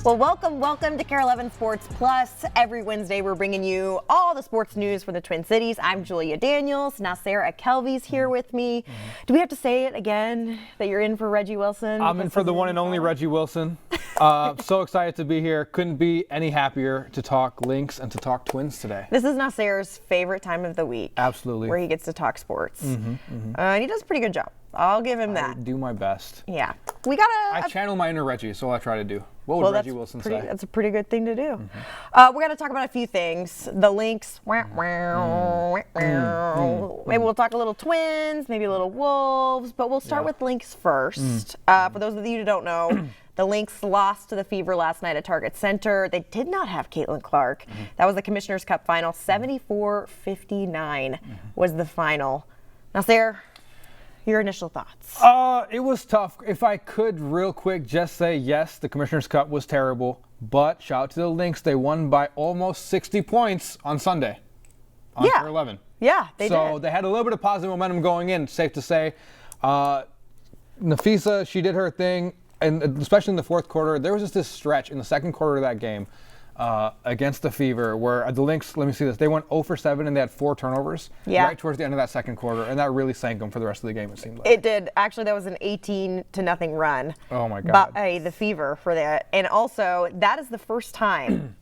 Well, welcome to KARE 11 Sports Plus. Every Wednesday, we're bringing you all the sports news for the Twin Cities. I'm Julia Daniels. Now, Sarah Kelvy's here with me. Do we have to say it again that you're in for Reggie Wilson? I'm in for the one and only Reggie Wilson. So excited to be here. Couldn't be any happier to talk Lynx and to talk Twins today. This is Nasser's favorite time of the week. Absolutely. Where he gets to talk sports. And he does a pretty good job. I'll give him that. I do my best. Yeah. I channel my inner Reggie, so I try to do. What would Reggie Wilson say? That's a pretty good thing to do. We're going to talk about a few things. The Lynx. Maybe we'll talk a little Twins, maybe a little Wolves, but we'll start with Lynx first. For those of you who don't know, the Lynx lost to the Fever last night at Target Center. They did not have Caitlin Clark. That was the Commissioner's Cup final. 74-59 was the final. Now, Sarah, your initial thoughts? It was tough. If I could real quick just say, yes, the Commissioner's Cup was terrible, but shout out to the Lynx. They won by almost 60 points on Sunday on KARE 11. Yeah, they did. So they had a little bit of positive momentum going in, safe to say. Napheesa, she did her thing, and especially in the fourth quarter, there was just this stretch in the second quarter of that game against the Fever where the Lynx, let me see this, they went 0 for 7 and they had 4 turnovers right towards the end of that second quarter, and that really sank them for the rest of the game, it seemed like. It did. Actually, that was an 18-0 run. Oh, my God. By the Fever for that. And also, that is the first time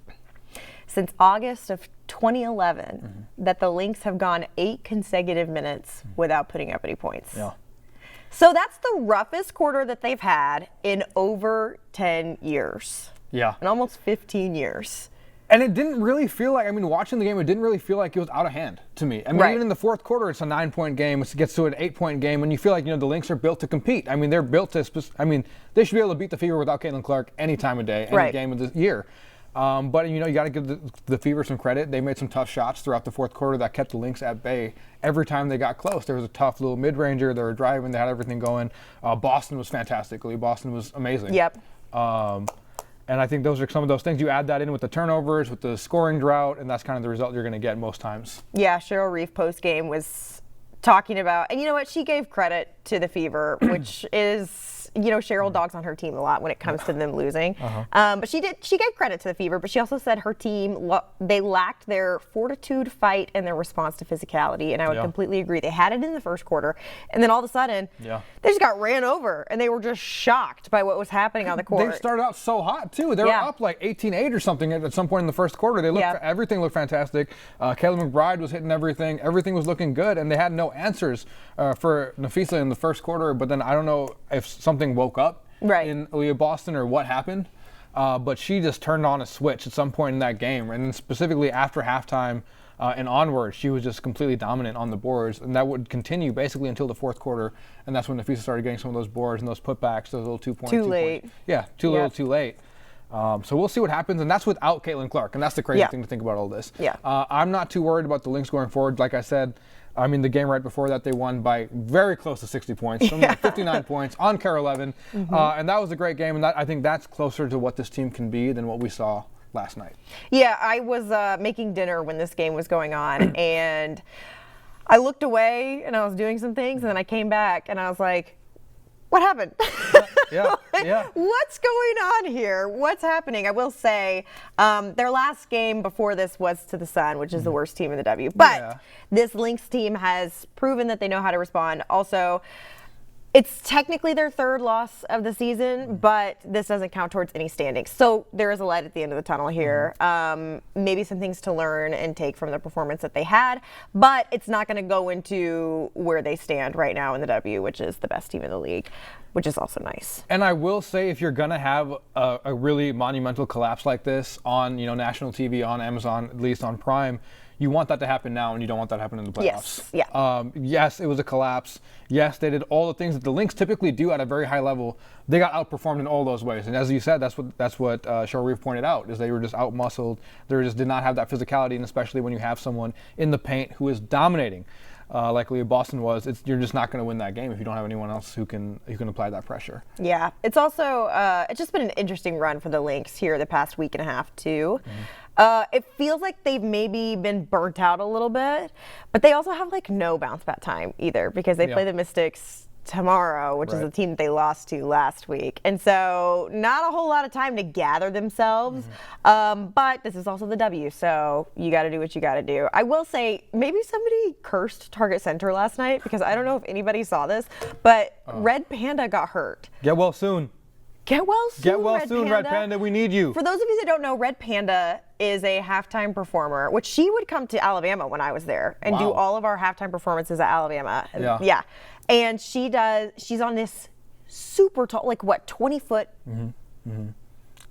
since August of 2011 that the Lynx have gone 8 consecutive minutes without putting up any points. Yeah. So that's the roughest quarter that they've had in over 10 years. Yeah. In almost 15 years. And it didn't really feel like, watching the game, it didn't really feel like it was out of hand to me. Even in the fourth quarter, it's a 9-point game. It gets to an 8-point game, and you feel like, the Lynx are built to compete. They're built to, they should be able to beat the Fever without Caitlin Clark any time of day, any game of the year. But, you got to give the Fever some credit. They made some tough shots throughout the fourth quarter that kept the Lynx at bay every time they got close. There was a tough little mid-ranger. They were driving. They had everything going. Boston was fantastic. Boston was amazing. Yep. And I think those are some of those things. You add that in with the turnovers, with the scoring drought, and that's kind of the result you're going to get most times. Yeah, Cheryl Reeve post-game was talking about, and you know what, she gave credit to the Fever, which is, Cheryl dogs on her team a lot when it comes to them losing. But she gave credit to the Fever, but she also said her team, they lacked their fortitude, fight, and their response to physicality, and I would completely agree. They had it in the first quarter, and then all of a sudden, they just got ran over, and they were just shocked by what was happening on the court. They started out so hot, too. They were up like 18-8 or something at some point in the first quarter. They looked, everything looked fantastic. Kayla McBride was hitting everything. Everything was looking good, and they had no answers for Napheesa in the first quarter, but then I don't know if something woke up in Aaliyah Boston or what happened, but she just turned on a switch at some point in that game, and then specifically after halftime and onward, she was just completely dominant on the boards, and that would continue basically until the fourth quarter, and that's when Napheesa started getting some of those boards and those putbacks, those little 2 points. Too late. Yeah, little too late. So we'll see what happens, and that's without Caitlin Clark, and that's the crazy thing to think about all this. I'm not too worried about the Lynx going forward. Like I said, the game right before that, they won by very close to 60 points, something like 59 points on KARE 11, and that was a great game, and I think that's closer to what this team can be than what we saw last night. Yeah, I was making dinner when this game was going on, and I looked away, and I was doing some things, and then I came back, and I was like, what happened? What's going on here? What's happening? I will say their last game before this was to the Sun, which is the worst team in the W. But this Lynx team has proven that they know how to respond. Also, it's technically their third loss of the season, but this doesn't count towards any standings. So there is a light at the end of the tunnel here. Maybe some things to learn and take from the performance that they had, but it's not going to go into where they stand right now in the W, which is the best team in the league, which is also nice. And I will say, if you're going to have a really monumental collapse like this on national TV, on Amazon, at least on Prime, you want that to happen now, and you don't want that to happen in the playoffs. Yes, it was a collapse. Yes, they did all the things that the Lynx typically do at a very high level. They got outperformed in all those ways, and as you said, that's what Cheryl Reeve pointed out, is they were just outmuscled. They just did not have that physicality, and especially when you have someone in the paint who is dominating, like Aaliyah Boston was, you're just not going to win that game if you don't have anyone else who can apply that pressure. Yeah, it's also it's just been an interesting run for the Lynx here the past week and a half too. It feels like they've maybe been burnt out a little bit, but they also have no bounce back time either, because they play the Mystics tomorrow, which is the team that they lost to last week. And so not a whole lot of time to gather themselves. But this is also the W, so you got to do what you got to do. I will say maybe somebody cursed Target Center last night because I don't know if anybody saw this, but Red Panda got hurt. Get well soon. Get well soon, Get well soon, Red Panda. We need you. For those of you that don't know, Red Panda is a halftime performer, which she would come to Alabama when I was there and do all of our halftime performances at Alabama. Yeah. And she's on this super tall, like what, 20-foot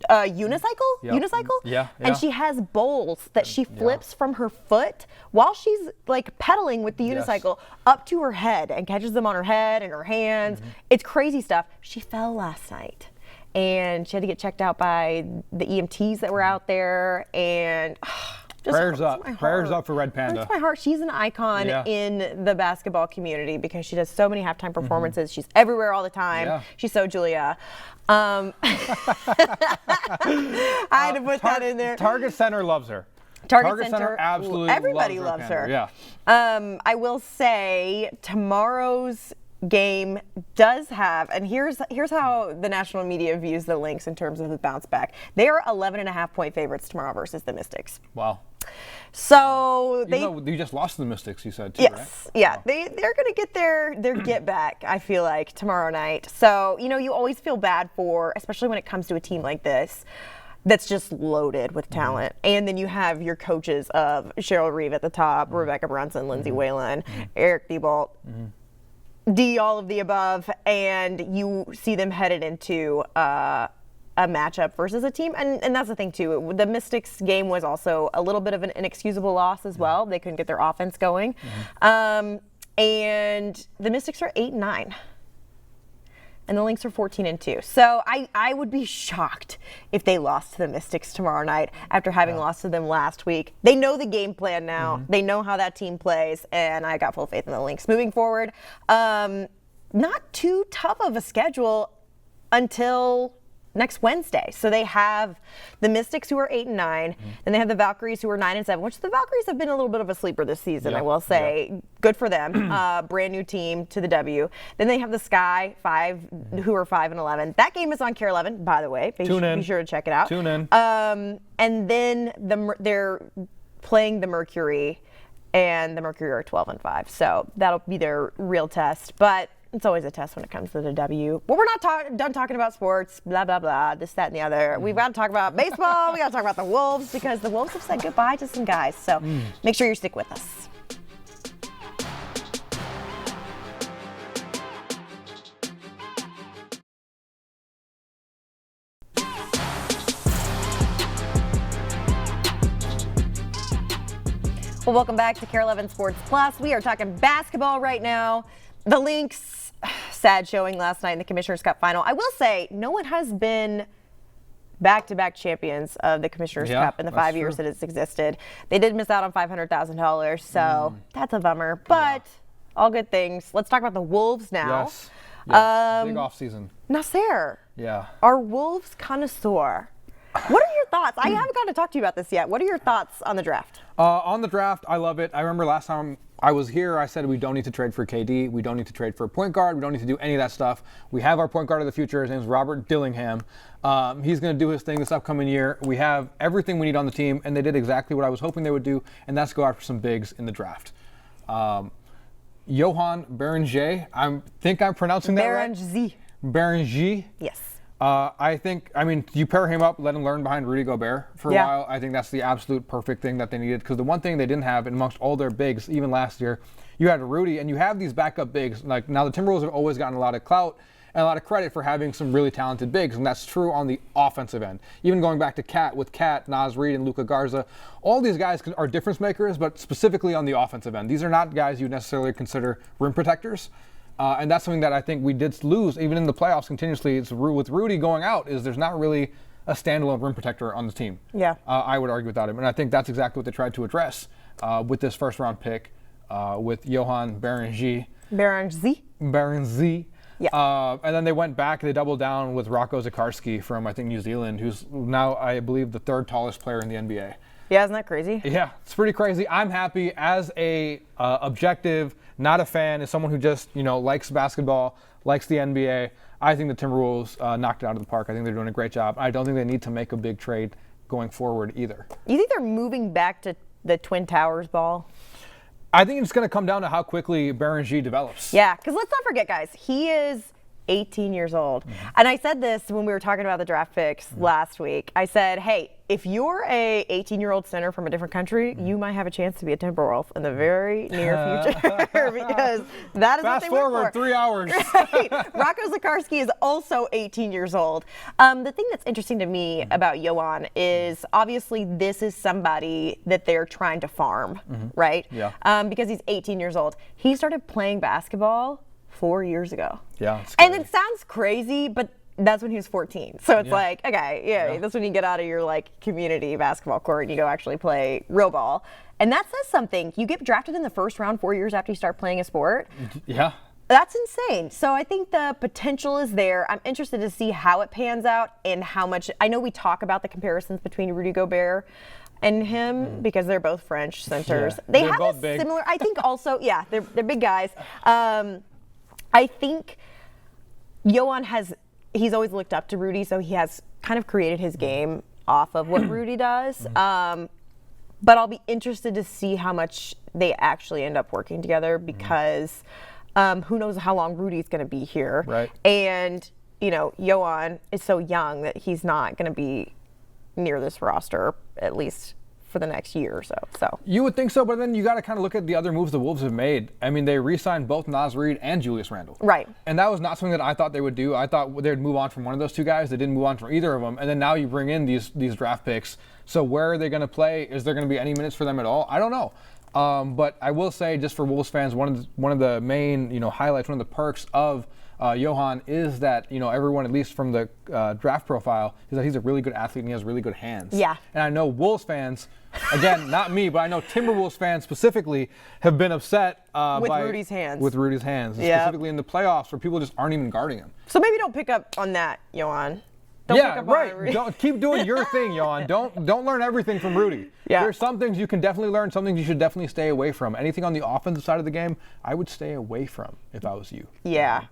unicycle? Yeah. And she has bowls that she flips from her foot while she's like pedaling with the unicycle up to her head and catches them on her head and her hands. It's crazy stuff. She fell last night. And she had to get checked out by the EMTs that were out there. And prayers up for Red Panda. Hurts my heart. She's an icon in the basketball community because she does so many halftime performances. She's everywhere all the time. She's so Julia. I had to put that in there. Target Center loves her. Target Center absolutely everybody loves her. Yeah. I will say tomorrow's game does have, and here's how the national media views the Lynx in terms of the bounce back. They are 11.5-point favorites tomorrow versus the Mystics. Wow. So you just lost to the Mystics, you said too, yes, right? Yeah. They're going to get their get back, I feel like, tomorrow night. So, you always feel bad for, especially when it comes to a team like this, that's just loaded with talent. And then you have your coaches of Cheryl Reeve at the top, Rebecca Brunson, Lindsay Whalen, Eric Diebold, D, all of the above, and you see them headed into a matchup versus a team. And that's the thing, too. The Mystics game was also a little bit of an inexcusable loss as well. They couldn't get their offense going. And the Mystics are 8-9. And the Lynx are 14-2. So I would be shocked if they lost to the Mystics tomorrow night after having lost to them last week. They know the game plan now. They know how that team plays, and I got full faith in the Lynx. Moving forward, not too tough of a schedule until next Wednesday. So they have the Mystics, who are 8-9, then they have the Valkyries, who are 9-7, which the Valkyries have been a little bit of a sleeper this season, I will say. Good for them. Brand new team to the W. Then they have the Sky 5, who are 5-11. That game is on Care 11, by the way. Be sure to check it out. Tune in. And then they're playing the Mercury, and the Mercury are 12-5. So that'll be their real test. But it's always a test when it comes to the W. But we're not done talking about sports, blah, blah, blah, this, that, and the other. We've got to talk about baseball. We got to talk about the Wolves because the Wolves have said goodbye to some guys. So make sure you stick with us. Well, welcome back to Care 11 Sports Plus. We are talking basketball right now. The Lynx, sad showing last night in the Commissioner's Cup final. I will say, no one has been back-to-back champions of the Commissioner's Cup in the 5 years that it's existed. They did miss out on $500,000, so that's a bummer. But all good things. Let's talk about the Wolves now. Yes. Big off season. Nasser. Yeah. Our Wolves connoisseur. What are your thoughts? I haven't gotten to talk to you about this yet. What are your thoughts on the draft? On the draft, I love it. I remember last time I was here, I said we don't need to trade for KD. We don't need to trade for a point guard. We don't need to do any of that stuff. We have our point guard of the future. His name is Robert Dillingham. He's going to do his thing this upcoming year. We have everything we need on the team, and they did exactly what I was hoping they would do, and that's go after some bigs in the draft. Johan Beringer, I think I'm pronouncing that right. Beringer. Yes. You pair him up, let him learn behind Rudy Gobert for a while. I think that's the absolute perfect thing that they needed, because the one thing they didn't have amongst all their bigs, even last year, you had Rudy, and you have these backup bigs. Like, now the Timberwolves have always gotten a lot of clout and a lot of credit for having some really talented bigs, and that's true on the offensive end. Even going back to Cat, Naz Reid, and Luka Garza, all these guys are difference makers, but specifically on the offensive end. These are not guys you necessarily consider rim protectors. And that's something that I think we did lose, even in the playoffs continuously. It's with Rudy going out, is there's not really a standalone rim protector on the team. Yeah. I would argue without him. And I think that's exactly what they tried to address with this first-round pick with Johan Beringer. Beringer. Yeah. And then they went back, they doubled down with Rocco Zikarsky from, I think, New Zealand, who's now, I believe, the third tallest player in the NBA. Yeah, isn't that crazy? Yeah, it's pretty crazy. I'm happy as a objective not a fan, is someone who just, likes basketball, likes the NBA. I think the Timberwolves knocked it out of the park. I think they're doing a great job. I don't think they need to make a big trade going forward either. You think they're moving back to the Twin Towers ball? I think it's going to come down to how quickly Berenji develops. Yeah, because let's not forget, guys, he is 18 years old. And I said this when we were talking about the draft picks last week. I said, hey, if you're a 18-year-old center from a different country, you might have a chance to be a Timberwolf in the very near future because that is what they went for. Fast forward 3 hours. Right. Rocco Zikarsky is also 18 years old. The thing that's interesting to me about Yohan is obviously this is somebody that they're trying to farm, right? Yeah. Because he's 18 years old. He started playing basketball 4 years ago. Yeah. And it sounds crazy, but that's when he was 14. So it's like, okay, that's when you get out of your community basketball court and you go actually play real ball. And that says something. You get drafted in the first round 4 years after you start playing a sport. Yeah. That's insane. So I think the potential is there. I'm interested to see how it pans out and how much. I know we talk about the comparisons between Rudy Gobert and him because they're both French centers. Yeah, they they're have both a big. similar. I think also, they're big guys. I think Yohan he's always looked up to Rudy, so he has kind of created his game off of what Rudy does. But I'll be interested to see how much they actually end up working together because who knows how long Rudy's going to be here. Right. And, Yohan is so young that he's not going to be near this roster, at least for the next year or so. You would think so, but then you got to kind of look at the other moves the Wolves have made. I mean, they re-signed both Naz Reid and Julius Randle. Right. And that was not something that I thought they would do. I thought they'd move on from one of those two guys. They didn't move on from either of them. And then now you bring in these draft picks. So where are they going to play? Is there going to be any minutes for them at all? I don't know. But I will say, just for Wolves fans, one of the main highlights, one of the perks of Yohan is that everyone, at least from the draft profile, is that he's a really good athlete and he has really good hands. Yeah. And I know Wolves fans, again, not me, but I know Timberwolves fans specifically have been upset with Rudy's hands. With Rudy's hands, Yep. specifically in the playoffs where people just aren't even guarding him. So maybe don't pick up on that, Yohan. Don't pick up right. on Rudy. Don't keep doing your thing, Yohan. Don't learn everything from Rudy. Yeah. There's some things you can definitely learn, some things you should definitely stay away from. Anything on the offensive side of the game, I would stay away from if I was you. Yeah.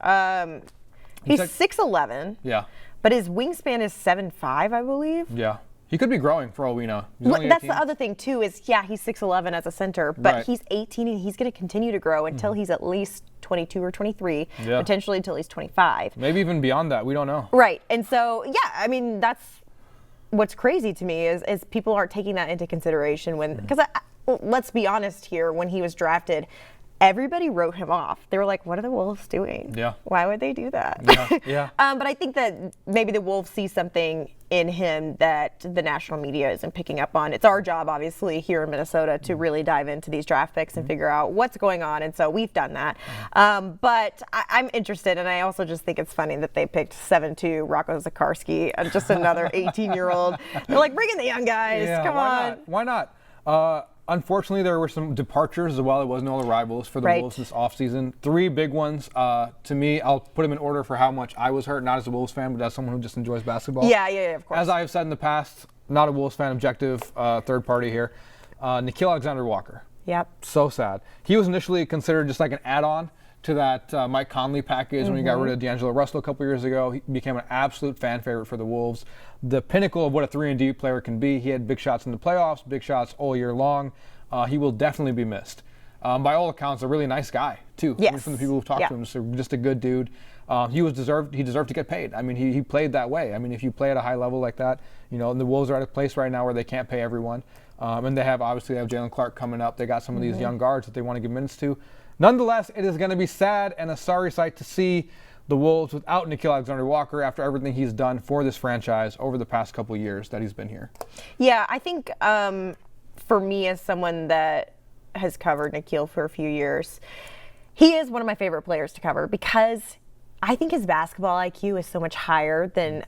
He's 6'11". Yeah. But his wingspan is 7'5", I believe. Yeah. He could be growing for all we know. He's only That's 18. the other thing, too, is, he's 6'11" as a center, but Right. he's 18 and he's going to continue to grow until he's at least 22 or 23, Yeah. potentially until he's 25. Maybe even beyond that. We don't know. Right. And so, that's what's crazy to me is people aren't taking that into consideration because let's be honest here, when he was drafted, everybody wrote him off. They were like, what are the Wolves doing? Yeah. Why would they do that? Yeah. But I think that maybe the Wolves see something in him that the national media isn't picking up on. It's our job, obviously, here in Minnesota to really dive into these draft picks and figure out what's going on. And so we've done that. But I'm interested, and I also just think it's funny that they picked 7'2" Rocco Zikarsky, just another 18-year-old. They're like, bring in the young guys. Yeah, Come on. Why not? Unfortunately, there were some departures as well. It wasn't all arrivals for the Right. Wolves this offseason. 3 big ones. To me, I'll put them in order for how much I was hurt, not as a Wolves fan, but as someone who just enjoys basketball. Yeah, of course. As I have said in the past, not a Wolves fan, objective third party here. Nickeil Alexander-Walker. Yep. So sad. He was initially considered just like an add-on to that Mike Conley package when he got rid of D'Angelo Russell a couple years ago. He became an absolute fan favorite for the Wolves. The pinnacle of what a 3-and-D player can be. He had big shots in the playoffs, big shots all year long. He will definitely be missed. By all accounts, a really nice guy, too. Yes. I mean, from the people who've talked to him, just a good dude. He deserved to get paid. I mean, he played that way. I mean, if you play at a high level like that, and the Wolves are at a place right now where they can't pay everyone. And they have Jalen Clark coming up. They got some of these young guards that they want to give minutes to. Nonetheless, it is going to be sad and a sorry sight to see the Wolves without Nickeil Alexander-Walker after everything he's done for this franchise over the past couple years that he's been here. Yeah, I think for me, as someone that has covered Nickeil for a few years, he is one of my favorite players to cover because I think his basketball IQ is so much higher than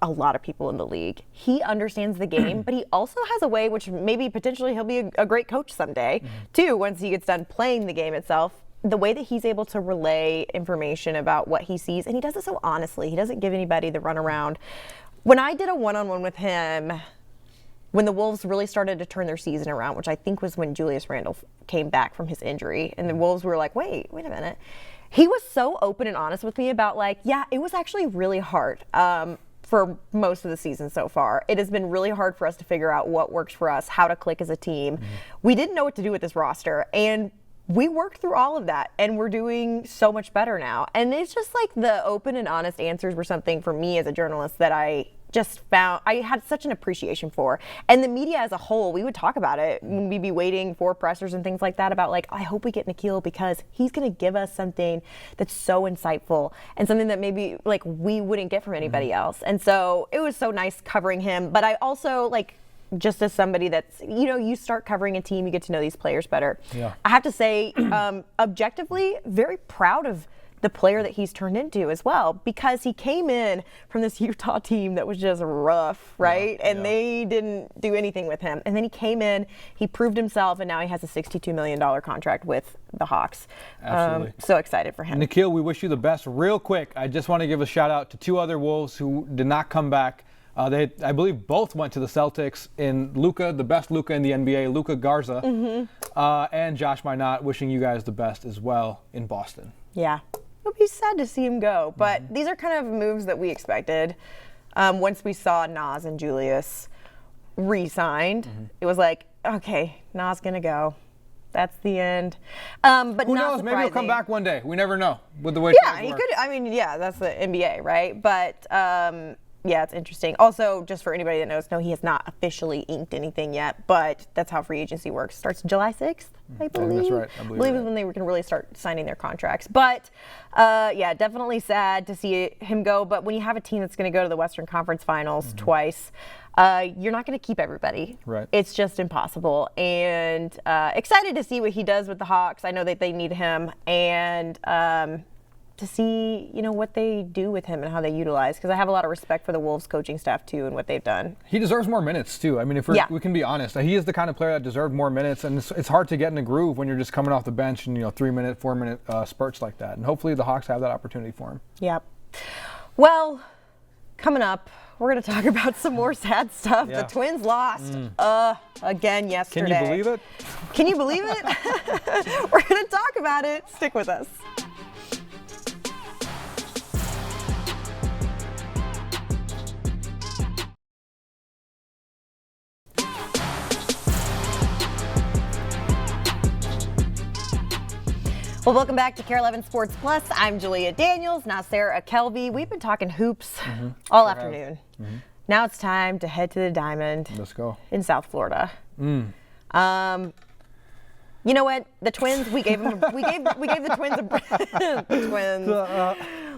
a lot of people in the league. He understands the game, but he also has a way, which maybe potentially he'll be a great coach someday, too, once he gets done playing the game itself. The way that he's able to relay information about what he sees, and he does it so honestly. He doesn't give anybody the runaround. When I did a one-on-one with him when the Wolves really started to turn their season around, which I think was when Julius Randle came back from his injury, and the Wolves were like, wait a minute. He was so open and honest with me about like, yeah, it was actually really hard for most of the season so far. It has been really hard for us to figure out what works for us, how to click as a team. We didn't know what to do with this roster, and we worked through all of that, and we're doing so much better now. And it's just like the open and honest answers were something for me as a journalist that I just found I had such an appreciation for. And the media as a whole, we would talk about it when we'd be waiting for pressers and things like that about like, I hope we get Nickeil because he's going to give us something that's so insightful and something that maybe like we wouldn't get from anybody else. And so it was so nice covering him. But I also like, just as somebody that's, you start covering a team, you get to know these players better. Yeah. I have to say, objectively, very proud of the player that he's turned into as well, because he came in from this Utah team that was just rough, right? And they didn't do anything with him. And then he came in, he proved himself, and now he has a $62 million contract with the Hawks. Absolutely. So excited for him. Nickeil, we wish you the best. Real quick, I just want to give a shout out to 2 other Wolves who did not come back. They, I believe, both went to the Celtics in Luka, the best Luka in the NBA, Luka Garza, and Josh Minot, wishing you guys the best as well in Boston. Yeah. It'll be sad to see him go, but these are kind of moves that we expected. Once we saw Naz and Julius re-signed, it was like, okay, Naz gonna go. That's the end. But who not knows? Maybe he'll come back one day. We never know with the way. Yeah, he could. I mean, yeah, that's the NBA, right? But yeah, it's interesting. Also, just for anybody that knows, no, he has not officially inked anything yet, but that's how free agency works. Starts July 6th, I believe. That's right. I believe is when they can really start signing their contracts. But yeah, definitely sad to see him go. But when you have a team that's going to go to the Western Conference Finals twice, you're not going to keep everybody. Right. It's just impossible. And excited to see what he does with the Hawks. I know that they need him. And to see, what they do with him and how they utilize, because I have a lot of respect for the Wolves coaching staff too and what they've done. He deserves more minutes too. I mean, if we can be honest, he is the kind of player that deserved more minutes, and it's hard to get in a groove when you're just coming off the bench and 3-minute, 4-minute spurts like that. And hopefully the Hawks have that opportunity for him. Yep. Well, coming up, we're going to talk about some more sad stuff. Yeah. The Twins lost again yesterday. Can you believe it? Can you believe it? We're going to talk about it. Stick with us. Well, welcome back to KARE 11 Sports Plus. I'm Julia Daniels, Nasser Akelvi. We've been talking hoops all afternoon. Now it's time to head to the Diamond. Let's go. In South Florida. You know what? The Twins, we gave the Twins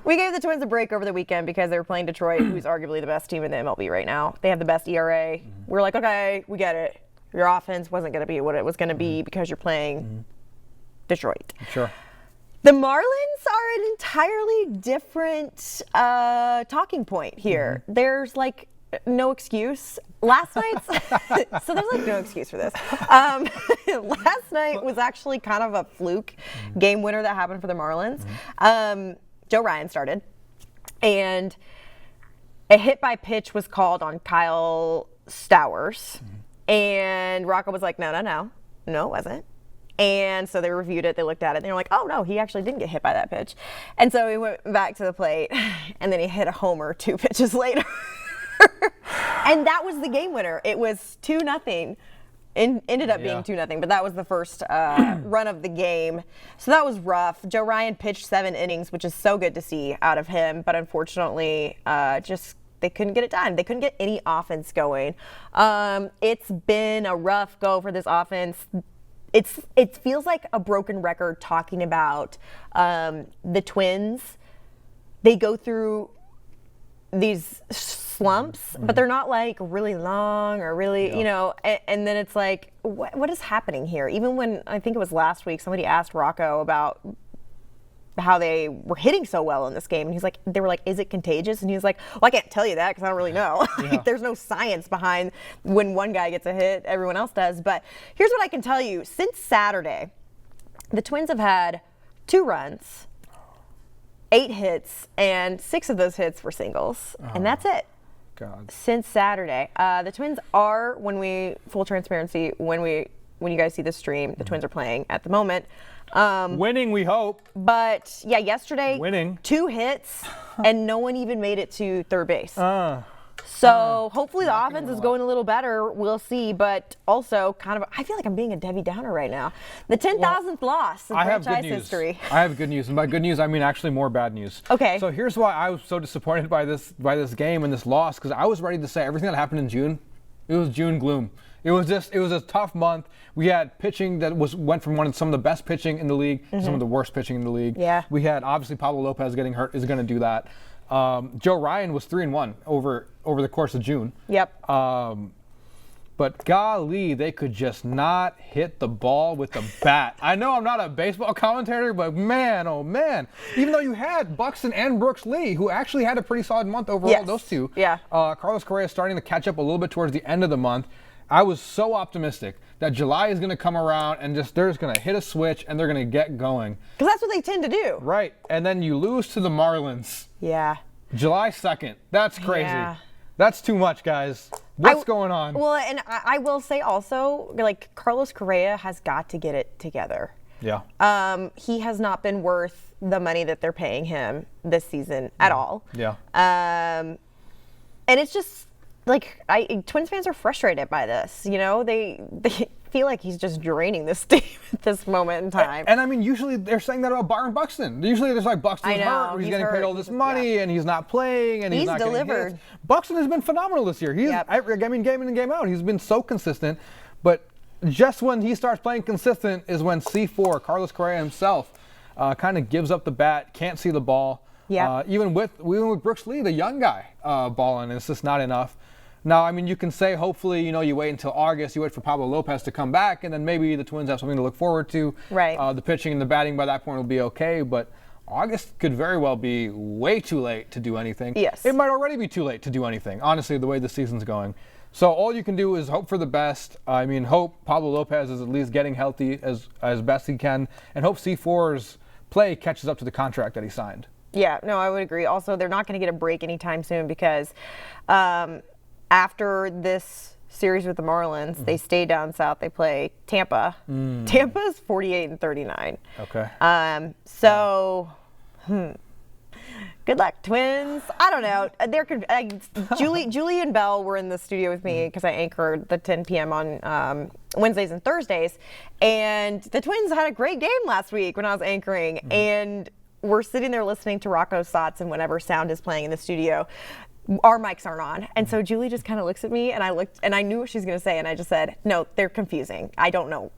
we gave the Twins a break over the weekend because they were playing Detroit, who's arguably the best team in the MLB right now. They have the best ERA. We're like, okay, we get it. Your offense wasn't going to be what it was going to be because you're playing Detroit. Sure. The Marlins are an entirely different talking point here. There's like no excuse. Last night's so there's like no excuse for this. Last night was actually kind of a fluke game winner that happened for the Marlins. Joe Ryan started, and a hit by pitch was called on Kyle Stowers, and Rocco was like, no, it wasn't. And so they reviewed it, they looked at it, and they were like, oh no, he actually didn't get hit by that pitch. And so he went back to the plate, and then he hit a homer 2 pitches later. And that was the game winner. It was 2-0. Ended up being 2-0, but that was the first run of the game. So that was rough. Joe Ryan pitched 7 innings, which is so good to see out of him, but unfortunately, they couldn't get it done. They couldn't get any offense going. It's been a rough go for this offense. It feels like a broken record talking about the Twins. They go through these slumps, but they're not like really long or really, and then it's like, what is happening here? Even when, I think it was last week, somebody asked Rocco about how they were hitting so well in this game, and they were like, is it contagious? And he was like, well, I can't tell you that because I don't really know. There's no science behind when one guy gets a hit, everyone else does. But here's what I can tell you. Since Saturday, the Twins have had 2 runs, 8 hits, and 6 of those hits were singles, and that's it. God. Since Saturday. The Twins are, full transparency, when you guys see the stream, the Twins are playing at the moment. Winning, we hope. But yeah, yesterday, winning. 2 hits, and no one even made it to third base. So hopefully the offense is going a little better. We'll see. But also, I feel like I'm being a Debbie Downer right now. The 10,000th loss in franchise history. I have good news. And by good news, I mean actually more bad news. Okay. So here's why I was so disappointed by this game and this loss, because I was ready to say everything that happened in June, it was June gloom. It was a tough month. We had pitching that went from some of the best pitching in the league to some of the worst pitching in the league. Yeah. We had obviously Pablo Lopez getting hurt is going to do that. Joe Ryan was 3-1 over the course of June. Yep. But golly, they could just not hit the ball with the bat. I know I'm not a baseball commentator, but man, oh man. Even though you had Buxton and Brooks Lee, who actually had a pretty solid month overall, yes. those two. Yeah. Carlos Correa is starting to catch up a little bit towards the end of the month. I was so optimistic that July is going to come around and they're just going to hit a switch and they're going to get going. Because that's what they tend to do. Right. And then you lose to the Marlins. Yeah. July 2nd. That's crazy. Yeah. That's too much, guys. What's going on? Well, and I will say also, like, Carlos Correa has got to get it together. Yeah. He has not been worth the money that they're paying him this season at all. Yeah. And it's just, like, Twins fans are frustrated by this. You know, they feel like he's just draining this team at this moment in time. And I mean, usually they're saying that about Byron Buxton. Usually there's like Buxton's hurt, he's getting paid all this money, and he's not playing, and he's not delivered. Getting hits. Buxton has been phenomenal this year. I mean, game in and game out, he's been so consistent. But just when he starts playing consistent is when C4, Carlos Correa himself, kind of gives up the bat, can't see the ball. Yeah. Even with Brooks Lee, the young guy, balling, it's just not enough. Now, I mean, you can say hopefully, you wait until August, you wait for Pablo Lopez to come back, and then maybe the Twins have something to look forward to. Right. The pitching and the batting by that point will be okay, but August could very well be way too late to do anything. Yes. It might already be too late to do anything, honestly, the way the season's going. So all you can do is hope for the best. I mean, hope Pablo Lopez is at least getting healthy as best he can, and hope C4's play catches up to the contract that he signed. Yeah, no, I would agree. Also, they're not going to get a break anytime soon because after this series with the Marlins, they stay down south. They play Tampa. Tampa's 48-39. Okay. Good luck, Twins. I don't know. Julie and Bell were in the studio with me because I anchored the 10 p.m. on Wednesdays and Thursdays, and the Twins had a great game last week when I was anchoring, and we're sitting there listening to Rocco Sotz and whenever sound is playing in the studio, our mics aren't on. And so Julie just kind of looks at me, and I looked, and I knew what she was going to say, and I just said, no, they're confusing. I don't know.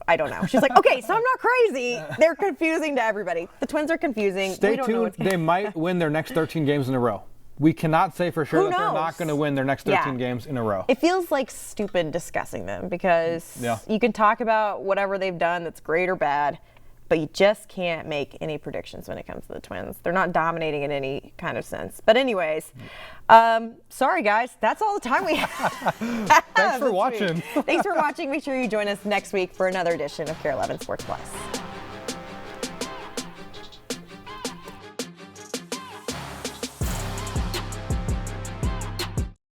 She's like, okay, so I'm not crazy. They're confusing to everybody. The Twins are confusing. Stay tuned. They might win their next 13 games in a row. We cannot say for sure that they're not going to win their next 13 games in a row. It feels like stupid discussing them because you can talk about whatever they've done that's great or bad, but you just can't make any predictions when it comes to the Twins. They're not dominating in any kind of sense. But anyways, sorry guys, that's all the time we have. Thanks for watching. Thanks for watching. Make sure you join us next week for another edition of KARE 11 Sports Plus.